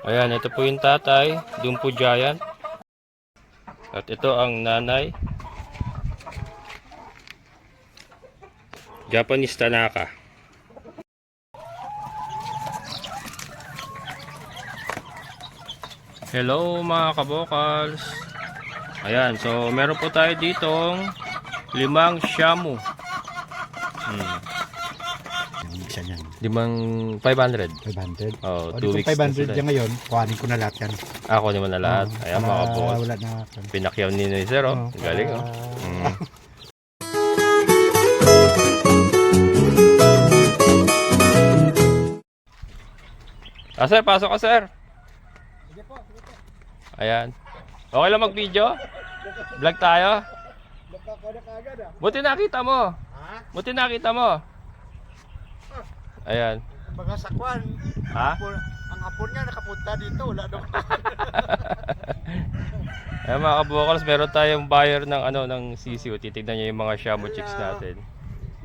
Ayan, ito po yung tatay, Dumpo Giant. At ito ang nanay, Japanese Tanaka. Hello mga kabokals. Ayan, so meron po tayo ditong 5 shamu. Isa niyan. 500. 500. Oh, O, 2 di weeks kung na 500 sila. yan ngayon, kuhanin ko na lahat yan. Ako naman na lahat. Ayan mga kabokals. Wala na. Pinakyaw ni Sir, oh. Galing, oh. Sir, pasok ka, sir. Ayan. Okay lang mag-video? Vlog tayo? Buti nakita mo. Buti nakita mo. Ayan. Mga sakwan. Ha? Ang hapon nga nakapunta dito, wala daw. Ayan mga kabokals, meron tayong buyer ng ng sisiw. Titignan niya yung mga shamu chicks natin.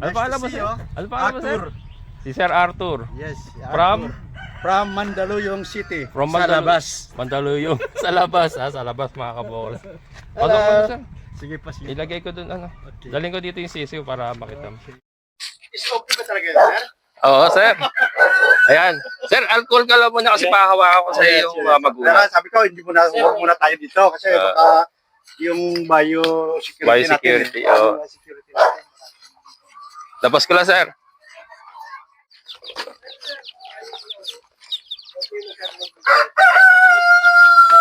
Ano Nice pa alam to mo, see sir? you. Ano pa alam mo, sir? Arthur. Si Sir Arthur. Yes. From Mandaluyong City. From sa labas. Mandaluyong. Sa labas, ha? Sa labas mga kabokals. Pasok mo na, sir. Sige pa, sige. Ilagay ko dun, Okay. Daling ko dito yung sisiw para makita mo. Stop ba talaga yun, sir? Oo, sir. Ayan. Sir, alcohol ka lang muna kasi pahawakan ko sa iyo yung mga magulang. Pero sabi ko, huwag muna tayo dito kasi baka yung biosecurity Biosecurity, natin. oo. Biosecurity natin. Labas ko lang, sir.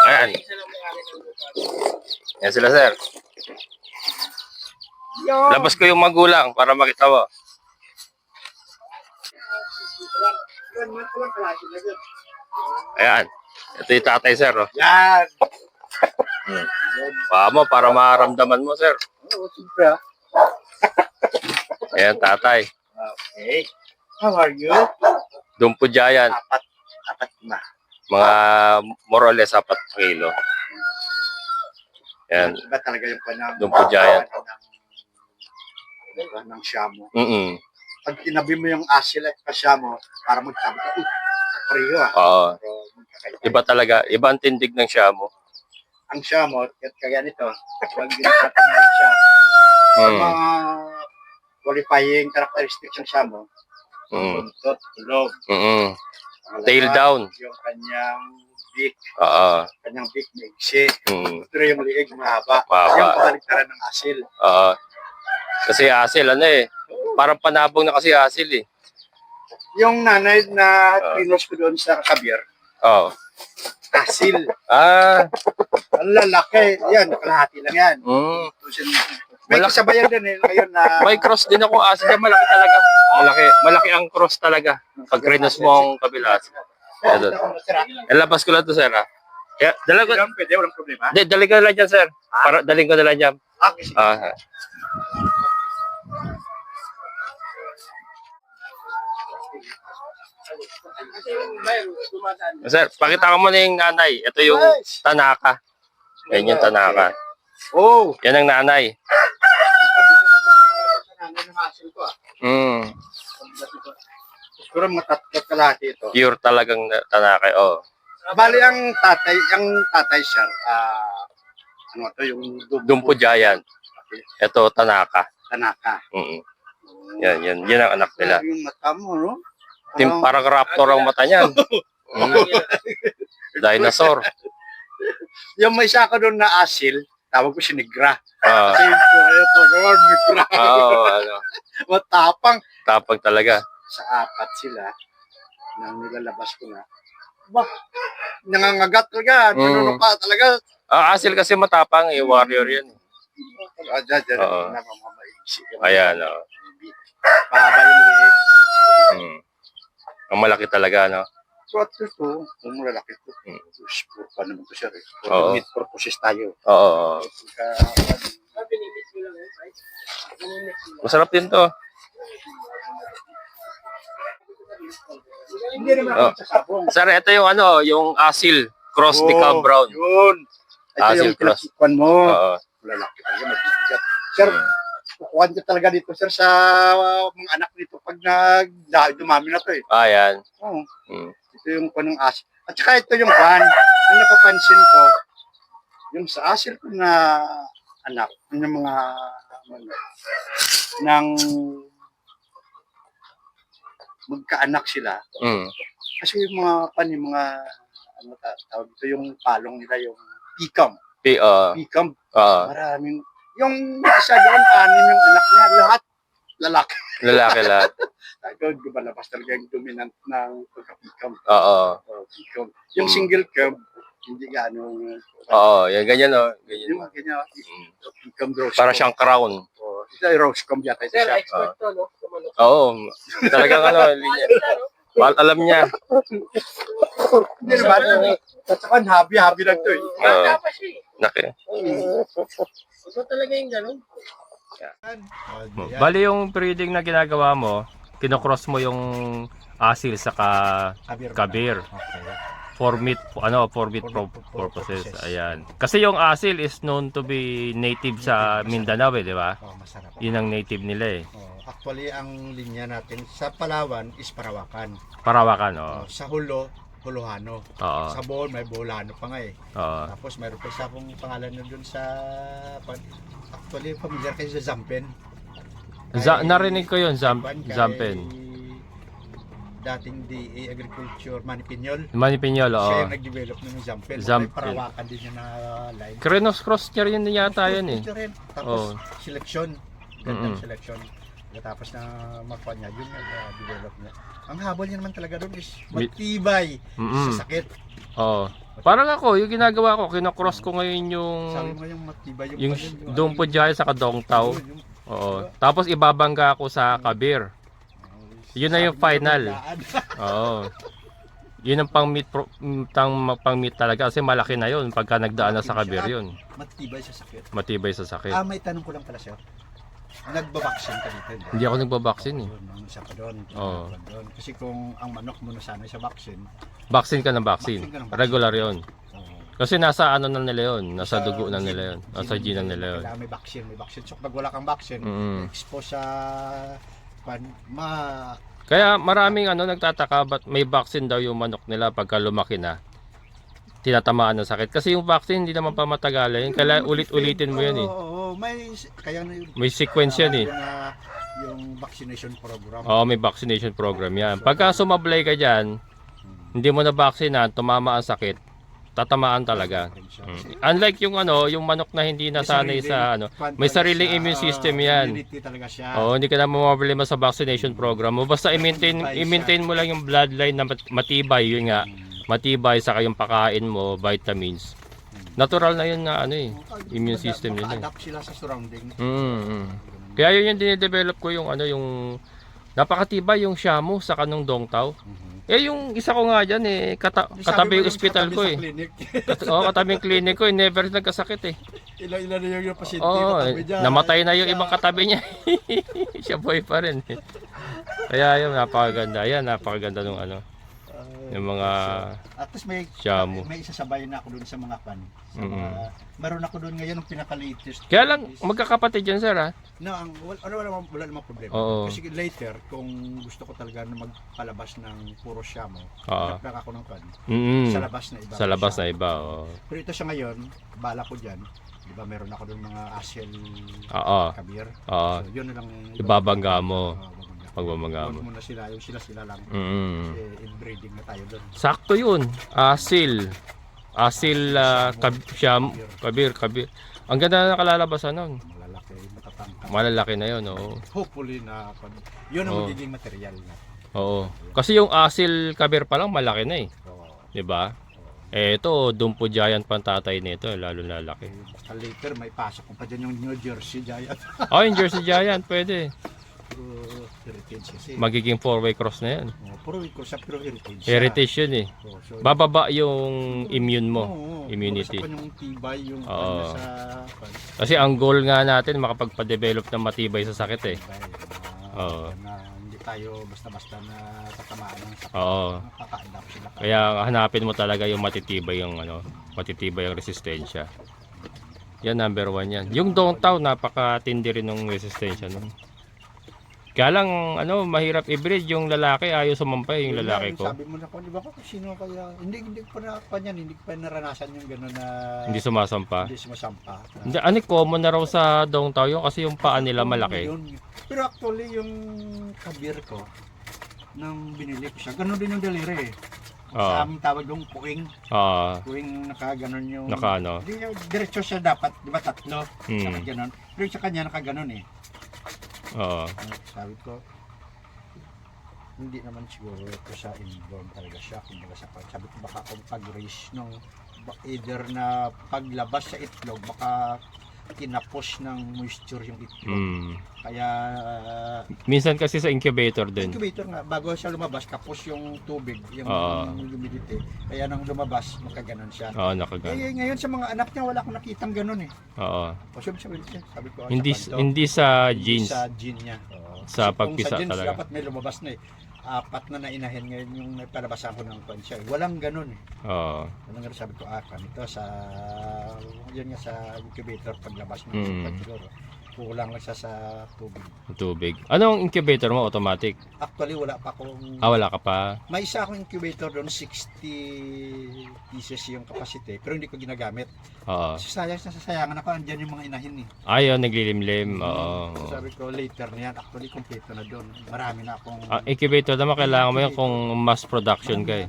Ayan. Ayan sila, sir. Labas ko yung magulang para makita mo. Ayan. Ito yung tatay, sir. Oh. Yan. Mo para maramdaman mo, sir. Oo, siyempre. Ayan, tatay. Okay. How are you? Dumpo Giant. Apat na. Mga more or less 4 kilo. Ayan. Iba talaga yung kanyang Dumpo Giant. ng shamu. Pag tinabi mo yung asil at kasyamo, para magtabi ka, pareho Oo. Pero magkakaiba. Iba talaga. Iba ang tindig ng shamu. Ang shamu, kaya nito, pag ginagawa siya, ang mga qualifying characteristics ng shamu, buntot, tulog, Tail down. yung kanyang beak, Oo. kanyang beak maigsi, pero yung liig mahaba. Mahaba. Yung kabaligtaran ng asil. Oo. Kasi asil, parang panabong na kasi asil eh. Yung nanay na pinos ko doon sa kabir, Oo. asil. Ah. Ang lalaki. Yan, kalahati lang yan. May kasabayan din eh. Ngayon na... May cross din ako asil. Malaki talaga. Malaki ang cross talaga. Pag krinos mo ang kabila. Labas ko lang to, sir. Kaya, dala ko. Pwede, walang problema. Daling ko na lang dyan, sir. Daling ko na lang dyan. Okay, sige. Sir, pakita ko muna yung nanay. Ito yung Tanaka. Yan yung Tanaka. Oh! Yan ang nanay. Siguro mga tatlo kalahati ito. Pure talagang Tanaka. Oh. Bali ang tatay sir, ano to, yung Dumpo Giant. Ito Tanaka. Tanaka. Yan ang anak nila. Yung mata mo, no? Parang raptor ang mata niyan. Dinosaur. Yung may isa ka doon na asil, tawag ko si Negra. Ah. Kasi yung kaya talaga, Negra. Oo, Matapang. tapang talaga. Sa apat sila, nang nilalabas ko na, bah, nangangagat talaga, nanunuka talaga. Asil kasi matapang, warrior yan. Dyan, Oo. namamaiksi. Ayan, oh. Pahaba yung liig. Ang malaki talaga, no? So at ito, kung malalaki ito, sport pa naman ito siya. Oo. Meat purposes tayo. Oo. Masarap din to. Hindi naman Oh. sa sabong. Sir, ito yung yung asil. Cross decal brown. Yun. Ito Asil yung cross. pinakikuan mo. Oo. Malalaki talaga, mabibigat. Sir, kukuhan ka talaga dito, sir, sa mga anak dito pag dumami na to eh. Ayan. Oo. Ito yung panong asil. At saka ito yung pan. Ang napapansin ko, yung sa asil ko na anak, yung mga nang magkaanak sila. Kasi yung mga yung mga ano tawag ito, yung palong nila, yung pikam. Pikam. Maraming. Yung isa doon, 6 yung anak niya, lahat lalaki. Lalaki lahat. Doon, lumalabas talaga yung dominant ng pagka-pikam. Pikam. Yung Mm. single curve, hindi gano'ng... Yan ganyan oh. Ganyan. Yung ganyan, pikam rose. Para siyang crown. Ito ay rose comb yata. Ito siya. expert to, no? Oo. Talagang linya. Mahal alam niya. Hindi naman. At saka happy lang to eh. Bata pa siya eh. Naki. Ito talaga yung gano'n. Bali yung breeding na ginagawa mo, kinocross mo yung asil sa kabir. For meat purposes. Ayan. Kasi yung asil is known to be native sa Mindanao, di ba? Masarap. Yun ang native nila eh. Actually, ang linya natin sa Palawan is Parawakan. Parawakan, oo. Sa Hulo, Huluhano. Oo. Sa Bohol, may Boholano pa nga eh. Oo. Tapos mayroon pa isa akong pangalan na dun sa... Actually, familiar kayo sa Zampen. Narinig ko yun, Zampen. Dating DA Agriculture, Manny Piñol. Manny Piñol, Siya oo. yung nag-develop ng Zampen. Zampen. May Parawakan din yun na line. Krenos cross niya rin yata yun eh. Ito rin. Tapos, selection. Gandang Mm-mm. selection. Tapos na makuha niya, yun nag-develop niya. Ang habol niya naman talaga doon is Mi- matibay Mm-mm. sa sakit. Oo. Parang ako, yung ginagawa ko, kinocross ko ngayon yung Sabi mo yung matibay yung ano, Dumpo Jaya sa Kadongtaw. Oo. Tapos ibabangga ako sa Kabir. Yun na yung final. Oo. Yun ang pang-meat talaga kasi malaki na yun pagka nagdaan na sa Kabir yun. Matibay sa sakit. Matibay sa sakit. May tanong ko lang pala sir. Nagbabaksin ka dito? Hindi ako nagbabaksin eh. Ang isa ka doon. Oo. Kasi kung ang manok mo na sana sa baksin, Vaccine ka ng vaccine. Vaccine ka ng vaccine. Regular yun. Kasi nasa ano na nila yun. Nasa dugo na nila yun. Nasa gene na nila yun. kailangan may baksin, may baksin. So pag wala kang baksin, Mm. expose sa Kaya maraming nagtataka ba't may vaccine daw yung manok nila pagka lumaki na. Tinatamaan ng sakit. Kasi yung vaccine hindi naman pa matagalan. Kaya ulit-ulitin mo yun eh. Oo, kaya na yun. May sequence yan eh. Yung vaccination program. Oo, may vaccination program yan. Pagka sumablay ka dyan, hindi mo na vaccinahan, tumama ang sakit, tatamaan talaga. Unlike yung yung manok na hindi nasanay sa may sariling immune system yan. Immunity talaga siya. Oo, hindi ka na problema sa vaccination program mo. Basta i-maintain mo lang yung bloodline na matibay, yun nga. Matibay sa kayong pakain mo, vitamins. Natural na yun na immune system nila. Adapt sila sa surrounding. Kaya yun yung dinedevelop ko yung yung napakatibay yung Shamu sa kanong Dongtaw. Yung isa ko nga dyan katabi yung ospital ko eh. Katabi yung clinic ko never nagkasakit eh. Ilan na yung pasyente katabi dyan. Namatay na yung ibang katabi niya. Siya boy pa rin eh. Kaya yun napakaganda. Yan napakaganda nung yung mga at least may Shamu. may isasabay na ako doon sa mga pan. Meron ako doon ngayon ng pinaka-latest. Kaya lang magkakapatid yan sir ha. No, wala namang problema. Oo. Kasi later kung gusto ko talaga na magpalabas ng puro Shamu, Oo. nagpaka ako ng pan. Mm. Sa labas na iba. Sa labas na Shamu. iba. Oo. Pero ito siya ngayon, bala ko diyan. 'Di ba meron ako doon mga Asiel Oo. Kabir. Oo. So yun na lang Ibabangga mo. Pagbabangga Huwag mo. muna sila, yung sila lang. Mm. Kasi inbreeding na tayo doon. Sakto yun. Asil. Kabir. Ang ganda na kalalabasan nun. Malalaki, matatangkad. Malalaki na yun, oo. Hopefully na yun ang Oo. magiging material na. Oo. Kasi yung asil kabir pa lang malaki na eh. So, 'Di ba? Ito, Dumpo Giant pang tatay nito, lalo lalaki. baka later may pasok ko pa dyan yung New Jersey Giant. Yung Jersey Giant, pwede. Heritage kasi. Magiging 4-way cross na yan. Puro ko sa pero heritage. Heritage yun eh. So, Bababa yung immune mo. Immunity. Sa yung tibay yung Oo. sa Kasi ang goal nga natin, makapagpa-develop ng matibay sa sakit eh. tibay. Oo. Na hindi tayo basta-basta na tatamaan ng sakit. Oo. Nakaka-adapt sila. Kaya hanapin mo talaga yung matitibay yung matitibay yung resistensya. Yan number 1 yan. Yung Dongtaw napakatindi rin ng resistensya nun. Kaya lang, mahirap i-breed yung lalaki, ayaw sumampay yung lalaki ko. Sabi mo na ko, di ba kung sino kaya, hindi ko na kanyan, hindi ko pa naranasan yung gano'n na Hindi sumasampa. hindi sumasampa. Hindi, common na raw sa Dong Tao yun kasi yung paa nila malaki. Pero actually, yung kabir ko, nang binili ko siya, gano'n din yung daliri eh. Sa aming tawag yung puwing. Puwing naka-ganon yung... Naka-ano? Diretso siya dapat, di ba tatlo? Hmm. Naka-ganon. Pero sa kanya naka-ganon eh. Oo. Sabi ko, hindi naman siguro ito sa inborn talaga siya. Kumbaga sabi ko baka kung pag-raise nung either na paglabas sa itlog, baka kinapos ng moisture yung itlog. Kaya minsan kasi sa incubator din. Incubator nga, bago siya lumabas, kapos yung tubig, yung humidity. Kaya nang lumabas, makaganon siya. Nakaganon. Ngayon sa mga anak niya, wala akong nakitang ganon eh. Sabi ko, Hindi sa genes. Sa gene niya. Sa Kung pagpisa sa genes, talaga. dapat may lumabas na eh. 4 na inahin ngayon yung palabasan ko ng konsya. Walang ganon eh. Walang ganon, sabi ko, kanito sa, yun nga sa incubator paglabas ng siguro. Kulang lang siya sa tubig. Anong incubator mo? Automatic? Actually, wala pa akong... Wala ka pa? May isa akong incubator doon, 60 pieces yung capacity, pero hindi ko ginagamit. Sasayangan ako, andyan yung mga inahin eh. Ayun, naglilimlim. Sabi ko, later na yan. Actually, kompleto na doon. Marami na akong... Incubator naman, kailangan mo yun kung mass production ka eh.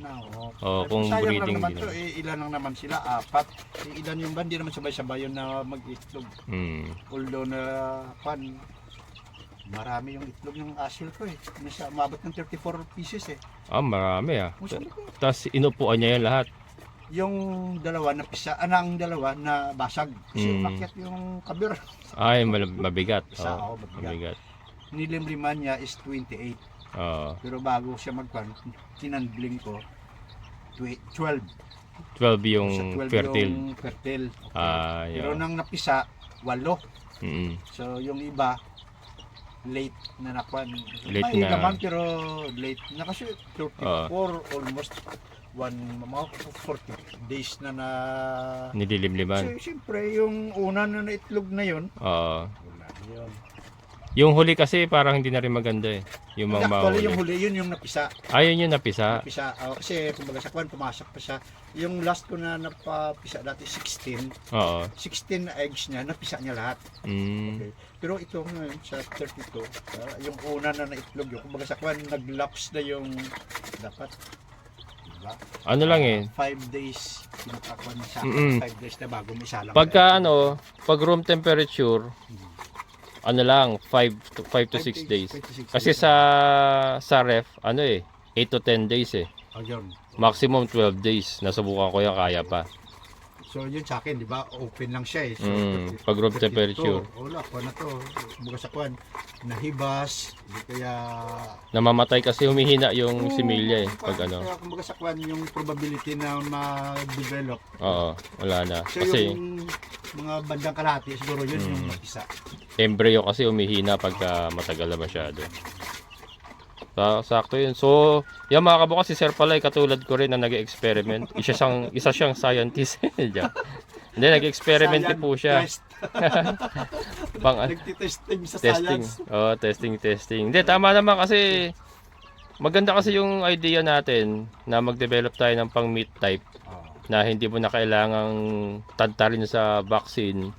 Kung sayang breeding lang naman to, ilan lang naman sila, 4. Ilan yung ba, hindi naman sabay-sabay yun na mag-itlog. Although na, marami yung itlog ng asil ko eh. Umabot ng 34 pieces eh. Marami Tapos inupuan niya yan lahat. Yung dalawa na pisa, ang dalawa na basag. Kasi umakyat yung kabir. Mabigat. Mabigat. Nilimliman niya is 28. Pero bago siya tinandling ko, 12 yung fertile. Okay. Pero nang napisa, 8. So yung iba, late na nakwan. Late May na. naman pero late na kasi 34 almost mga 40 days na nidilimliman. So, siyempre yung una na naitlog na yun. Wala yun. Yung huli kasi parang hindi na rin maganda eh. Yung mga Actually, yung huli, yun yung napisa. Yun yung napisa. Kasi kumbaga sa kwan, pumasok pa siya. Yung last ko na napapisa dati, 16. 16 na eggs niya, napisa niya lahat. Okay. Pero ito ngayon sa 32, yung una na naitlog yun, kumbaga sa kwan, nag-lapse na yung dapat. Diba? Ano lang eh. 5 days, pinapakwan sa 5 days na bago may salang. Pagka pag room temperature, 5 to 6 days. Kasi sa ref, 8 to 10 days eh. Maximum 12 days. Nasubukan ko yan, kaya pa. So yun sa akin, di ba? Open lang siya eh. So, pag room temperature. Wala, na to. Buka sa kwan, nahibas, kaya... Namamatay kasi humihina yung similya eh. Pag Kaya kumbaga sa kwan, yung probability na ma-develop. Wala na. So Kasi yung mga bandang kalahati, siguro yun yung isa. Embryo kasi humihina pagka matagal na masyado. Sakto yun. So, yan mga kabukas, si Sir Palay, katulad ko rin na nag-experiment. Isa siyang scientist. Hindi, nag-experiment po siya. Nagtitesting sa testing. science. Testing. Hindi, tama naman kasi maganda kasi yung idea natin na mag-develop tayo ng pang meat type na hindi mo na kailangang tadtarin sa vaccine,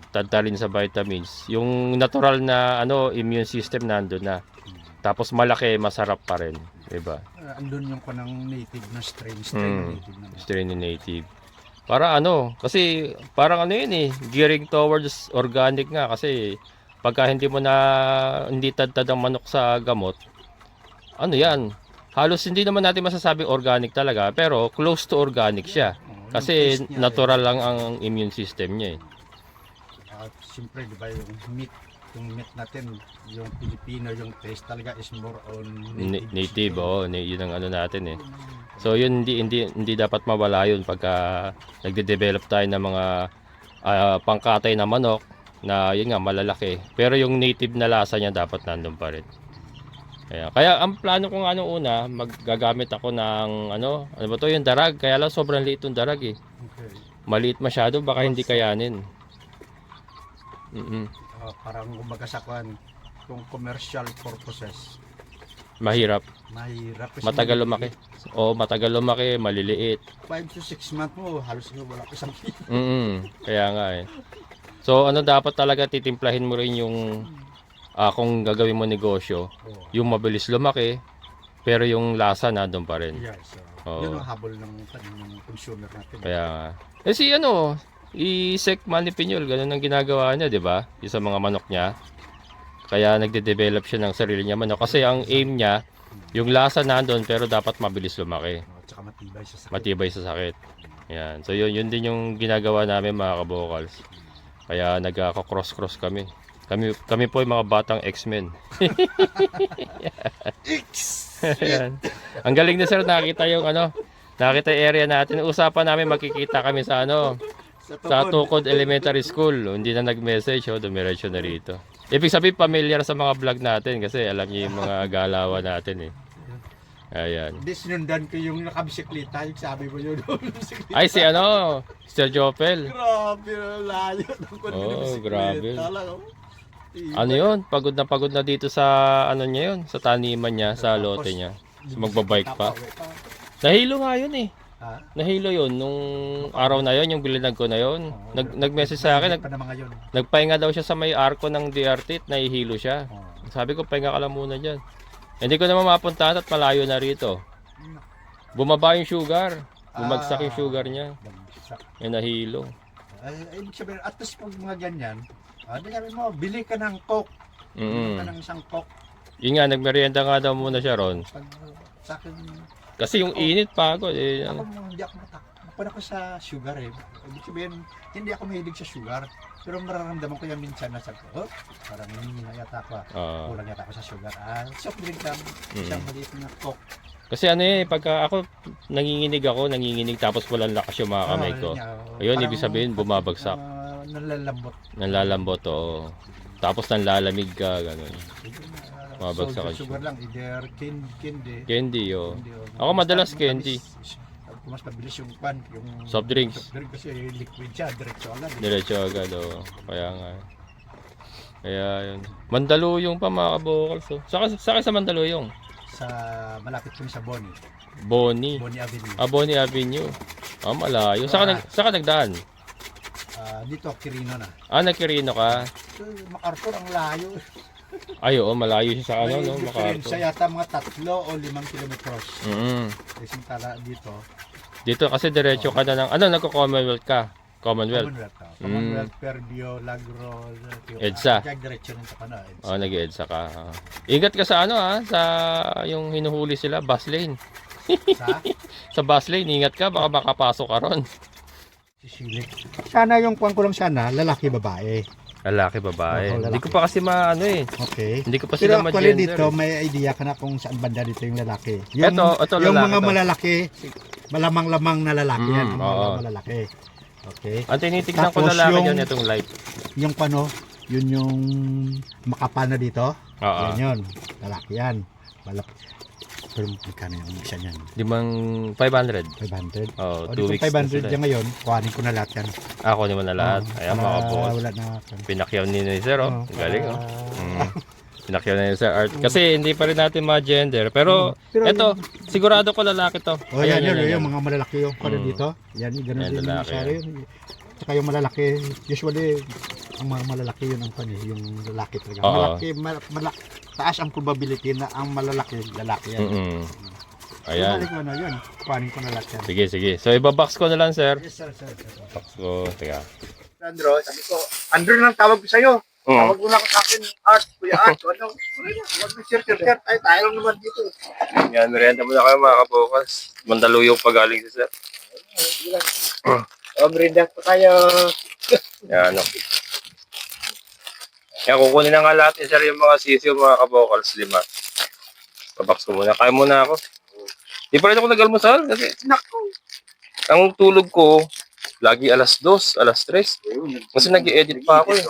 tadtarin sa vitamins. Yung natural na immune system nandun na. Tapos malaki, masarap pa rin, 'di ba? Andun yung kanang native na strain native na. Strain native. Para kasi parang yun eh, gearing towards organic nga kasi pagka hindi mo hindi tadtad ang manok sa gamot, yan? Halos hindi naman natin masasabing organic talaga, pero close to organic siya. Kasi natural lang ang immune system niya eh. Siyempre, di ba yung meat natin, yung Pilipino, yung taste talaga is more on native. Yun ang natin eh. So yun, hindi dapat mawala yun pagka nagde-develop tayo ng mga pangkatay na manok na yun nga malalaki. Pero yung native na lasa niya dapat nandun pa rin. Kaya ang plano ko una, maggagamit ako ng yung darag. Kaya lang sobrang liit yung darag eh. Maliit masyado, baka hindi kayanin. Parang kumbaga sa kwan, kung commercial purposes, Mahirap. mahirap. Kasi Matagal lumaki. Oo, matagal lumaki, maliliit. 5 to 6 months mo, halos wala ka isang kilo. Kaya nga eh. So ano dapat talaga titimplahin mo rin yung kung gagawin mo negosyo, yung mabilis lumaki, pero yung lasa nandun pa rin. Yes. Oo. Yun ang habol ng consumer natin. Kaya nga. Eh si ano, Sec Manny Piñol, ganun ang ginagawa niya, di ba? Yung sa mga manok niya. Kaya nagde-develop siya ng sarili niya manok. Kasi ang aim niya, yung lasa nandun, pero dapat mabilis lumaki. Tsaka matibay sa sakit. Matibay sa sakit. Yan. So yun din yung ginagawa namin mga kabokals. Kaya nagka-cross-cross kami. Kami po yung mga batang X-Men. Ayan. Ang galing na sir, nakita yung nakita yung area natin. Usapan namin magkikita kami sa sa Tukod Elementary School. Hindi na nag-message, dumiretso na rito. Ibig sabihin familiar sa mga vlog natin kasi alam niyo yung mga galawan natin eh. Ayan. Hindi, sinundan ko yung nakabisikleta, yung sabi mo yun. Ay si Sir Jopel. Grabe, layo ng Oh, grabe. Talaga. Ano yun? Pagod na dito sa niya yun, sa taniman niya, sa lote niya. So, magbabike pa. Nahilo nga yun eh. Ha? Nahilo yun nung araw na yun, yung bilinag ko na yun. Nag-message sa akin, nagpahinga daw siya sa may arko ng DRT at nahihilo siya. Sabi ko, pahinga ka lang muna dyan. Hindi ko naman mapuntahan at malayo na rito. Bumaba yung sugar. Bumagsak yung sugar niya. Yung nahilo. Ay, ibig sabihin, at least pag mga ganyan, di sabi mo, bili ka ng Coke. Bili ka ng isang Coke. Yun nga, nagmerienda nga daw muna siya ron. Pag sa akin, kasi yung init pagod eh. ako hindi ako matakpan ako sa sugar eh. Ibig sabihin, hindi ako mahilig sa sugar. Pero mararamdaman ko yung minsan na sabi ko, parang hinihina yata ako. Kulang yata ako sa sugar. Soft drink lang, isang maliit na Coke. Kasi pagka ako nanginginig tapos walang lakas yung mga kamay ko. Ayun, ibig sabihin bumabagsak. Nalalambot, oo. Tapos nanlalamig ka, gano'n. Mabagsak ang sugar lang, either candy. Candy, oh. Ako madalas candy. Mas mabilis yung pan, yung soft drinks. Soft drink kasi liquid siya, diretso agad. Diretso agad, oh. Kaya nga. Kaya yun. Mandaluyong pa mga kabokals, oh. Saka sa Mandaluyong? Sa malapit kami sa Boni. Boni Avenue. Boni Avenue. Malayo. Saka nagdaan? Dito, Quirino na. Nag-Quirino ka? MacArthur, ang layo. Ay, oo, malayo siya sa MacArthur. Sa yata mga 3 o 5 kilometros. Kasi tala dito. Dito kasi diretso ka na ng, nagko-Commonwealth ka? Commonwealth, Perbio, Lagro, EDSA. Diretso rin sa EDSA. Nag-EDSA ka. Ingat ka sa sa yung hinuhuli sila, bus lane. Sa bus lane, ingat ka, baka makapasok ka ron. Sana yung kuwan ko lang sana, lalaki babae. Lalaki babae. Lalaki. Hindi ko pa kasi okay. Hindi ko pa sila ma-gender. Pero dito, may idea ka na kung saan banda dito yung lalaki. Ito yung lalaki mga malalaki, malamang-lamang na lalaki yan. Ang mga malalaki. Okay. Ang tinitignan ko lalaki yan, itong light. Yung yun yung makapal na dito. Yan yun. Lalaki yan. Pero magkano yung isa niyan? 500. 500? Oo, 2 kung weeks 500 yan ngayon, kuhanin ko na lahat yan. Kunin mo na lahat. Ayan mga boss. Wala na. Pinakyaw ni Sir, galing Pinakyaw na ni Sir Art. Kasi hindi pa rin natin ma-gender. Pero ito, sigurado ko lalaki to. Yan, yung mga malalaki yung dito. Yan, ganun din yung sari yun. Saka yung malalaki, usually, ang mga malalaki yun ang yung lalaki talaga. Malaki, taas ang probability na ang lalaki yan. Ayan. Yun, kuhanin ko na lahat yan. Sige. So, ibabox ko na lang, sir. Yes, sir. Box ko. Teka. Andro, sabi ko, Andro nang tawag ko sa'yo. Tawag mo na ko sa akin, Art, Kuya Art. Huwag mag-share. Tayo lang naman dito. Yan, merienda muna kayo mga kabukas. Mandaluyong pagaling si sir. Merienda po tayo. Yan, Yan, kukunin na nga lahat ni sir yung mga sisiyo mga kabokals, 5. Pabox ko muna. Kaya muna ako. Di pa rin ako nag-almusal kasi ang tulog ko lagi alas 2, alas 3. Kasi nag-i-edit pa ako eh.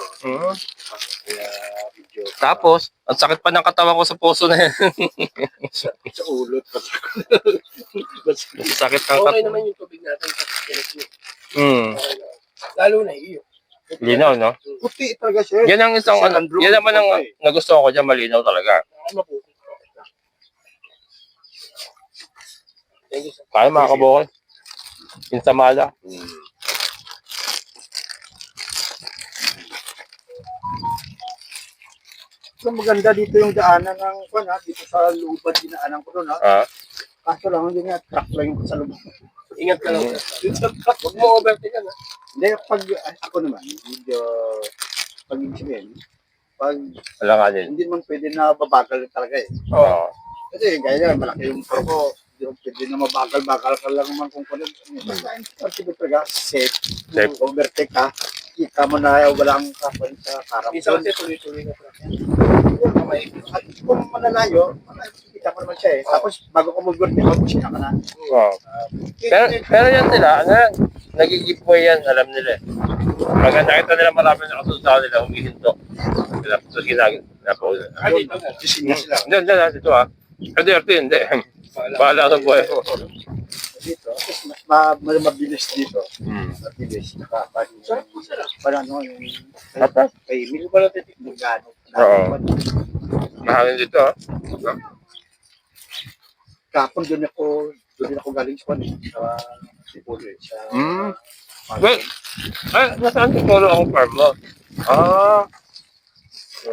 Tapos, ang sakit pa ng katawan ko sa puso na yan. Sa ulo. Sakit ng katawan. Okay naman yung tubig natin. Lalo na iyo. Linaw, no? Puti talaga siya. Yan ang isang, San Andrew, yan naman ang puti. nagustuhan ko dyan, malinaw talaga. Kaya mga kabukol. Insamada. So maganda dito yung daanan ng dito sa lubad dinaanan ko doon ha. Ah, Kaso lang hindi nga truck lang yung sa lubad. Ingat ka lang. Huwag mo overtake ha. Hindi pag ako naman medyo pag ibig sabihin, pag wala nga din. hindi naman pwede na babagal talaga eh. Oo. Kasi gaya nga malaki yung pro ko. Hindi naman pwede na mabagal-bagal ka lang naman kung kung basta yung talaga safe. Safe. Overtake ka. Kita mo na walang kapan sa karap. Isa kasi tuloy-tuloy na truck. At kung malalayo, kita mo naman siya eh. Tapos bago ka mag-overtake, mag-pusina ka na. Oo. Pero yan nila, ano yan, nag-giveaway yan, alam nila eh. Pag nakita nila marami na kasunod sa kanila, humihinto. Tapos ginagawa po. Dito na. Sisingin sila. Hindi, dito ah. Hindi, hindi. Bahala sa buhay mo. Dito. Tapos mas mabilis dito. Mabilis. Parang ano yung kay Emil ba natin gano. Oo. Mahalin dito ah. Kapon doon ako galing sa Sipulo eh. Sa Well, nasaan siguro ang farm mo? Ah. So,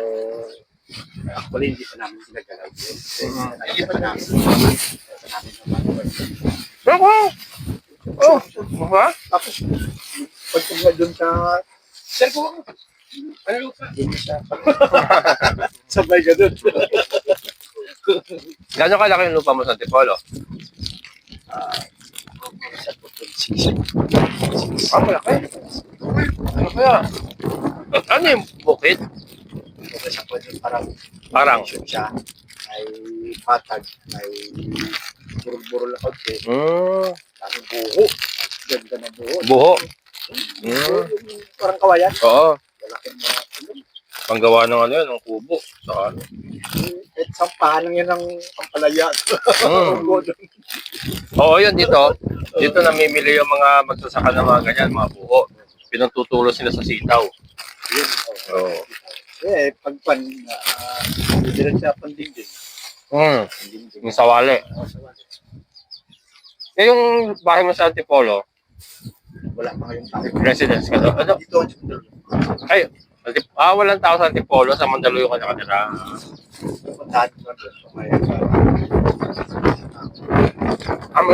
actually, hindi pa namin ginagalaw yun. Hindi pa namin. Pero, oh, ba? Tapos, pagpunta doon sa Sir ko. Ano lupa? doon sa sabay ka doon. Gano'n kalaki yung lupa mo sa Antipolo? Sa Putin. Ah, malaki. Ano kaya? Ano yung bukid? Sa Putin Parang. siya. May patag. May burol-burol na kaunti. May buho. Ganda na buho. Buho. Yung parang kawayan. Oo. Malaking mga Panggawa ng ano yun, ng kubo. Sa ano. At sampahan lang yan ng pampalaya. Oo, yun dito. Dito namimili yung mga magsasaka ng mga ganyan, mga buho. Pinagtutulo sila sa sitaw. Yun. Oo. Eh, pagpan, didiretso sa pandingding. Pandingding. Yung sawali. Eh, yung bahay mo sa Antipolo, Wala pa kayong tao. residence ka doon. Ano? Dito, Ay, walang tao sa Antipolo, sa Mandaluyong ka nakatira. puntahan ko na doon.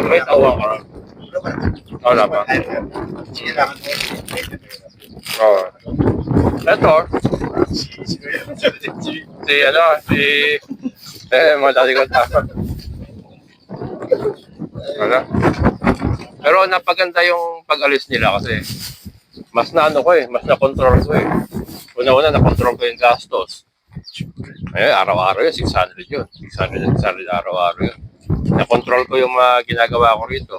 May tawa ka. Wala pa. Kailangan mo. Oo. Ito, mga dati ko tama. Wala. Pero napaganda yung pag-alis nila kasi mas naano ko mas na-control ko eh. Una-una na-control ko yung gastos. Eh, araw-araw yun, 600 yun. 600 araw-araw yun. Na-control ko yung mga ginagawa ko rito.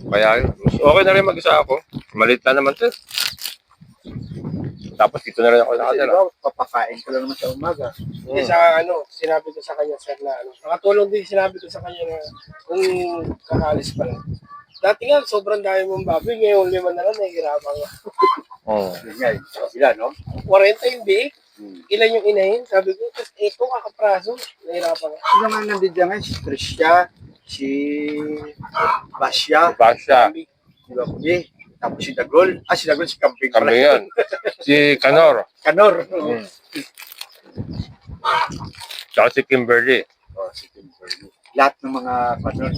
Kaya okay na rin mag-isa ako. Malit na naman ito. Tapos dito na rin ako nakatira. Papakain ka lang naman sa umaga. Hindi sa sinabi ko sa kanya, sir, na nakatulong din sinabi ko sa kanya na kung kakalis pa lang. Dati nga, sobrang dami mong baboy. Ngayon, 5 na lang, nahihirapan nga. Yun nga, ilan, no? 40 yung biik. Ilan yung inahin? Sabi ko, tapos ito, kakapraso. Nahihirapan nga. Sino nga nandito dyan ngayon? Si Tricia, si Basya, Basya. si Bakuye, tapos si Dagol. Si Dagol, si Camping. Kami yan. Si Canor. Kanor. Tsaka si Kimberly. Si Kimberly. Lahat ng mga Kanor.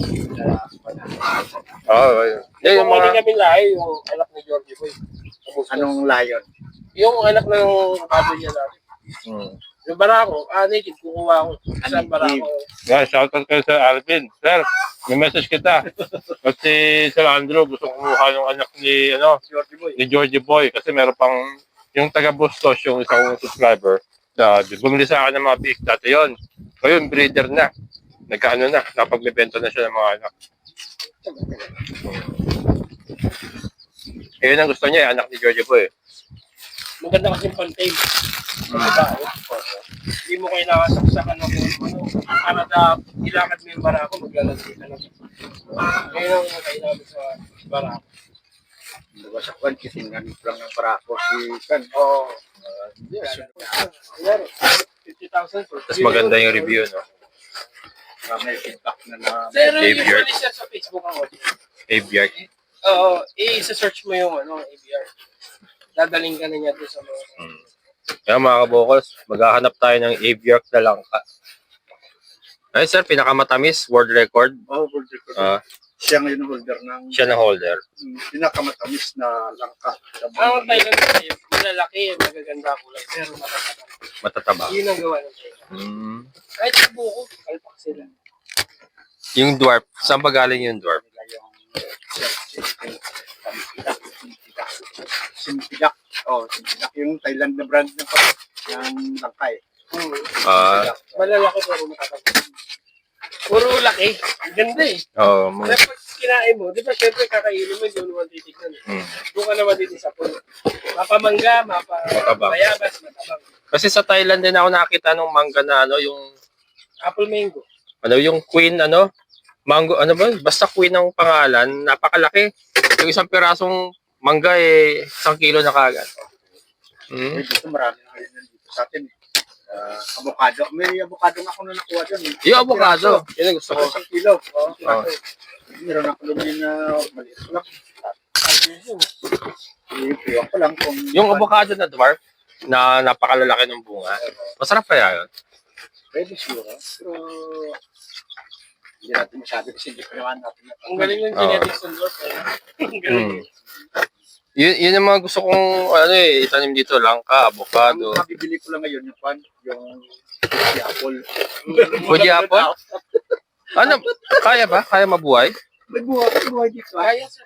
Oo. Yan yung Yung mga mga... kami lahi, yung anak ni Georgie Boy. Anong lion? Yung anak ng baboy niya natin. Yung barako, naked, kukuha ko. Isang barako. Yeah, shoutout kayo sa Alvin. Sir, may message kita. At si Sir Andrew gusto kumuha yung anak ni Georgie Boy. ni Georgie Boy kasi meron pang yung taga Bustos, yung isang subscriber. Bumili sa akin ng mga big dati yun. Ngayon, breeder na. Nagkaano na, napagbebenta na siya ng mga anak. Yun ang gusto niya, anak ni Georgie Boy. Maganda kasi yung contain. Hindi mo kailangan saksakan ng para ilakad mo yung barako, maglalagay ka lang. Ngayon ang kailangan sa barako. Diba sa kwan, kitingnan ko lang ng barako si Kan. Oo. Yes. Ayan, 50,000 po. Tapos maganda yung review, no? May feedback na Pero ABR. usually siya sa Facebook ang audio. ABR. Oo, i-search mo yung ABR. Dadaling ka na niya doon sa mga... Kaya mga kabokals, maghahanap tayo ng ABR na langka. Ay sir, pinakamatamis, world record. world record. Ah, Siya ngayon ang holder ng siya na holder. pinakamatamis na langka. Ang Thailand kasi, malalaki, magaganda kulay, pero matataba. Matataba. Yun ang gawa ng Thailand. Mm. Kahit sa buko, kalpak sila. Yung dwarf, saan ba galing yung dwarf? Nila yung Simpidak. Simpidak. Yung Thailand na brand ng langka eh. Ah, Malalaki pero matataba. Puro laki. Ang ganda eh. oh, Kaya pag kinain mo, di ba syempre kakainin mo, doon naman titignan. Doon ka naman dito sa puno. Mapamangga, mapabayabas, matabang. kasi sa Thailand din ako nakita nung mangga na yung Apple mango. yung queen mango ba? Basta queen ang pangalan, napakalaki. Yung isang pirasong mangga 1 kilo na kagad. Dito marami na ngayon dito sa atin. Avocado. May avocado nga ako na nakuha doon. Yung avocado, yun ang gusto ko. 1 kilo. Oh. Meron ako doon na maliit lang. Iwan ko lang kung... Yung avocado na dwarf, na napakalalaki ng bunga. Masarap kaya yun? Pwede siguro. Pero... Hindi natin masabi kasi hindi ko naman natin. Ang galing yung genetics ng Dwarf. Ang galing. Yun yung mga gusto kong itanim dito, langka, avocado. Ang mabibili ko lang ngayon yung Fuji apple. Fuji apple? Ano? Kaya ba? Kaya mabuhay? May buhay dito. Kaya sir.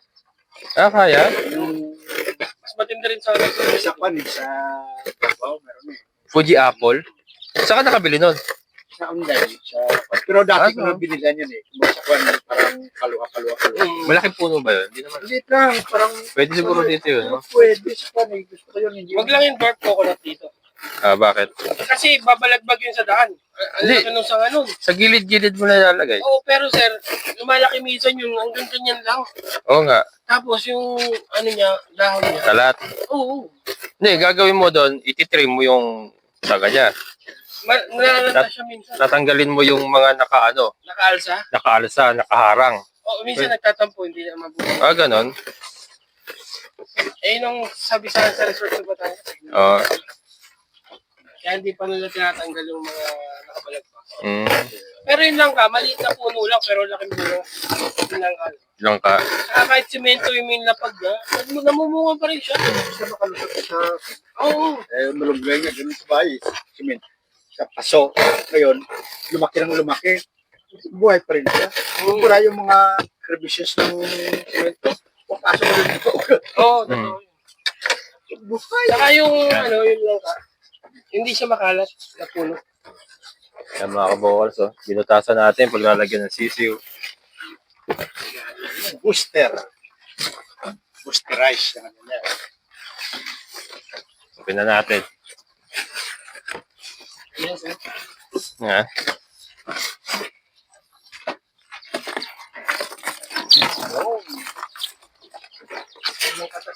Kaya? Yung Mas matindi rin sa sa sa meron eh. Fuji apple? Saan ka nakabili nun? Sa online. Pero dati ko Ah, na binilan yun eh. Sa kwan, parang kaluha. Malaking puno ba yun? Hindi naman. Maliit lang, parang... Pwede siguro dito yun, no? Pwede sa kwan eh. Gusto ko yun. Hindi Wag lang yung dwarf coconut dito. Bakit? Kasi babalagbag yun sa daan. Ang Hindi. laki nung sanga nun. Sa gilid-gilid mo na ilalagay. Oo, pero sir, lumalaki minsan yung hanggang ganyan lang. Oo nga. Tapos yung niya, dahon niya. Kalat. Oo. Hindi, gagawin mo doon, ititrim mo yung saga niya. Nalalanta siya minsan. Tatanggalin mo yung mga Nakaalsa. nakaalsa, nakaharang. Oo, minsan nagtatampo, hindi na mabuhay. Ganon. Nung sabi sa resort sa Batangas. Oo. Kaya hindi pa nila tinatanggal yung mga nakabalagpak. Pero yun lang ka, maliit na puno lang, pero laking bunga. Yun lang ka. Langka. Saka kahit simento yung may lapag na, namumunga pa rin siya. Basta makalusot sa... Oo. Malunggay nga, ganun sa bahay. Simen. Sa paso. Ngayon, lumaki. Buhay pa rin siya. Wala yung mga crevices ng simento. Paso mo rin ito. Oo, totoo yun. Buhay. Saka yung, yun lang ka. Hindi siya makalat na puno. Yan mga kabokals, binutasan natin pag lalagyan ng sisiw. Booster. Boosterize. Open na natin. Yes, sir. Nga.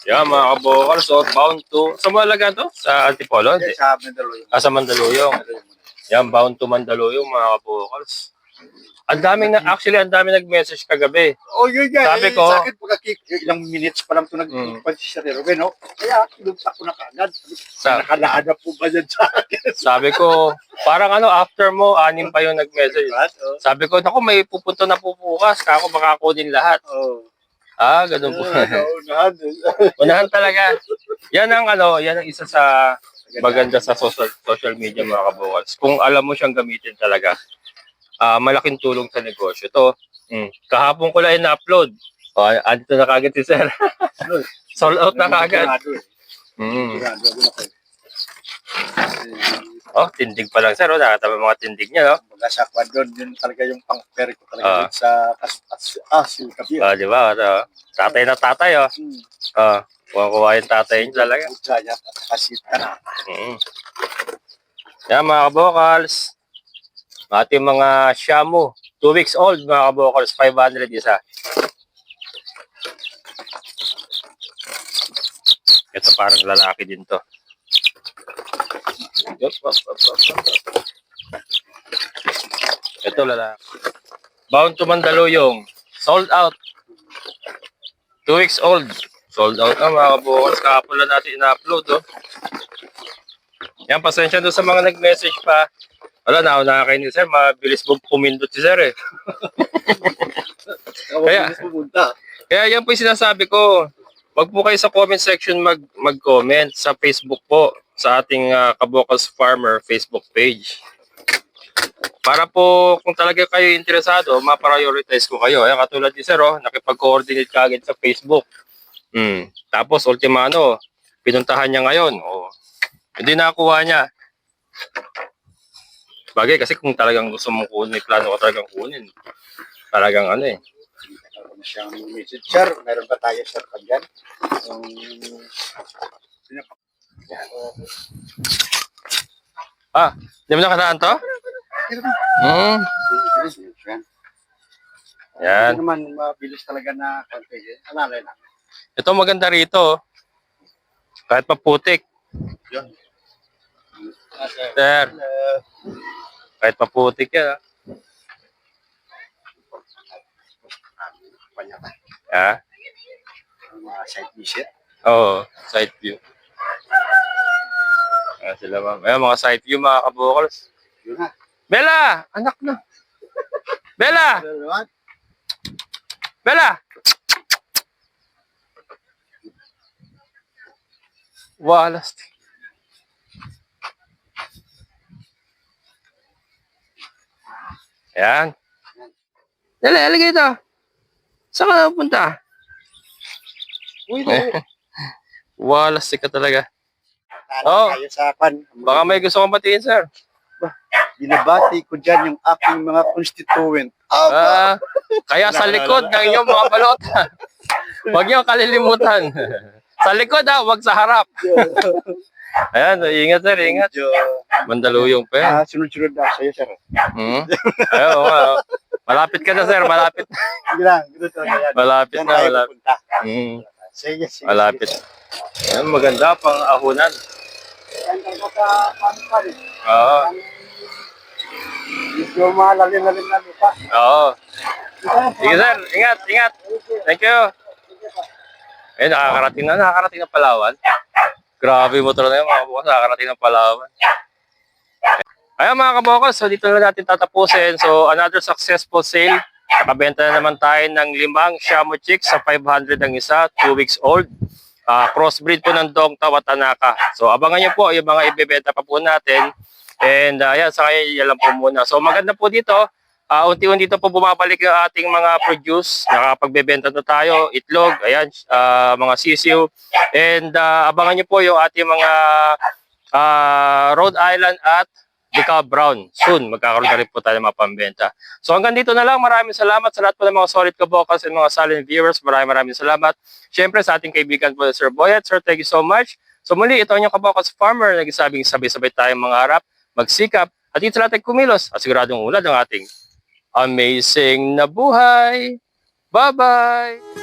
Yan mga kabokals, bound to... Saan mo lalagyan to? Sa Antipolo? Hindi. Sa Mandaluyong. Sa Mandaluyong. Yan, bound to Mandaluyong mga kabokals. Ang daming nag-message kagabi. Oh, yun yan. Sabi ko- sa akin, ilang minutes pa lang ito nag-punch si Sir Ruben, no? Kaya, kinunta ko na kagad. Nakalaan na po ba yan sa akin? Sabi ko, parang after mo, 6 pa yung nag-message. Sabi ko, naku, may pupunto na po bukas. Kako baka kunin lahat. Oh. Ganun po. Naunahan. Unahan talaga. Yan ang isa sa maganda sa social media mga kabukals. Kung alam mo siyang gamitin talaga, malaking tulong sa negosyo. Ito, kahapon ko lang na-upload. Andito na kagad si Sir. Sold out na kagad. Tindig pa lang Sir. Nakatama mga tindig niya. Mga sa kwan doon, yun talaga yung pang-peri ko talaga sa si Kabir. Di ba? Tatay na tatay. Kuha yung tatay niya talaga. Ujaya at kasi tanah. Yan mga kabokals. Ating mga Shamu. 2 weeks old mga kabokals. 500 isa. Ito parang lalaki din to. Ito lalaki. Bound to Mandaluyong. Sold out. 2 weeks old. Sold out na mga kabukas. Kahapon lang natin ina-upload. Oh. Yan, pasensya doon sa mga nag-message pa. Wala, nauna kayo ni Sir. Mabilis pumindot si Sir eh. Kaya yan po yung sinasabi ko. Wag po kayo sa comment section mag-comment sa Facebook po. Sa ating Kabokals Farmer Facebook page. Para po kung talaga kayo interesado, ma-prioritize ko kayo. Ayan, katulad ni Sir, oh, nakipag-coordinate ka agad sa Facebook. Tapos, ultimano, pinuntahan niya ngayon. Oh, hindi nakakuha niya. Bagay, kasi kung talagang gusto mong kunin, may plano ka talagang kunin. Talagang ano eh. Siyang message, sir. Meron ba tayo, sir, dyan? Di mo nakasaan to? Yan. Hindi naman mabilis talaga na konti. Alalay lang. Ito maganda rito. Kahit paputik. Yun. Sir. Kahit paputik yan. Panya ka. Ha? Mga side visit. Oo, side view. Ayan sila ma'am. Ayan mga side view mga kabukals. Yun ha. Bella! Anak na. Bella! Bella! Walas. Ayan. Dali, halika dito. Saan ka napunta? Uy, Walas ka talaga. tayo sa pan. Baka may gusto kong batiin, sir. Binabati ko dyan yung aking mga constituent. Kaya sa likod ng inyong mga balota. Huwag niyo kalilimutan. Sa likod wag sa harap. Ayan, ingat sir, ingat. Mandaluyong pa yan. Sunod-sunod na sa'yo, sir. Ayun, oh. Malapit ka na sir, malapit. Sige lang, ganun talaga yan. Malapit Yan na, tayo malapit. pupunta. Sige. Malapit. Ayan, maganda pang ahunan. Yan tayo sa pan. Oo. Medyo malalim-lalim na lupa. Oo. Sige sir, ingat, ingat. Thank you. Eh, nakakarating ng Palawan. Grabe yung motor na yun, mga bukas, nakakarating ng Palawan. Ayan mga kabokals, so dito na natin tatapusin. So, another successful sale. Nakabenta na naman tayo ng 5 Shamo Chicks sa 500 ang isa, 2 weeks old. Crossbreed po ng Dongtaw at Tanaka. So, abangan nyo po yung mga ibebenta pa po natin. And ayan, sa kanya yan lang po muna. So, maganda po dito. Unti-unti dito po bumabalik yung ating mga produce. Nakapagbebenta na tayo, itlog, ayan, mga sisiw. And abangan nyo po yung ating mga Rhode Island at Decal Brown. Soon, magkakaroon na rin po tayo ng mga pambenta. So hanggang dito na lang. Maraming salamat sa lahat po ng mga solid kabokals and mga silent viewers. Maraming salamat. Siyempre sa ating kaibigan po, Sir Boyet. Sir, thank you so much. So muli, ito ang inyong kabokals farmer. Nagsasabing sabay-sabay tayong mga harap, magsikap, at dito natin kumilos at siguradong ulad ang ating amazing na buhay. Bye-bye!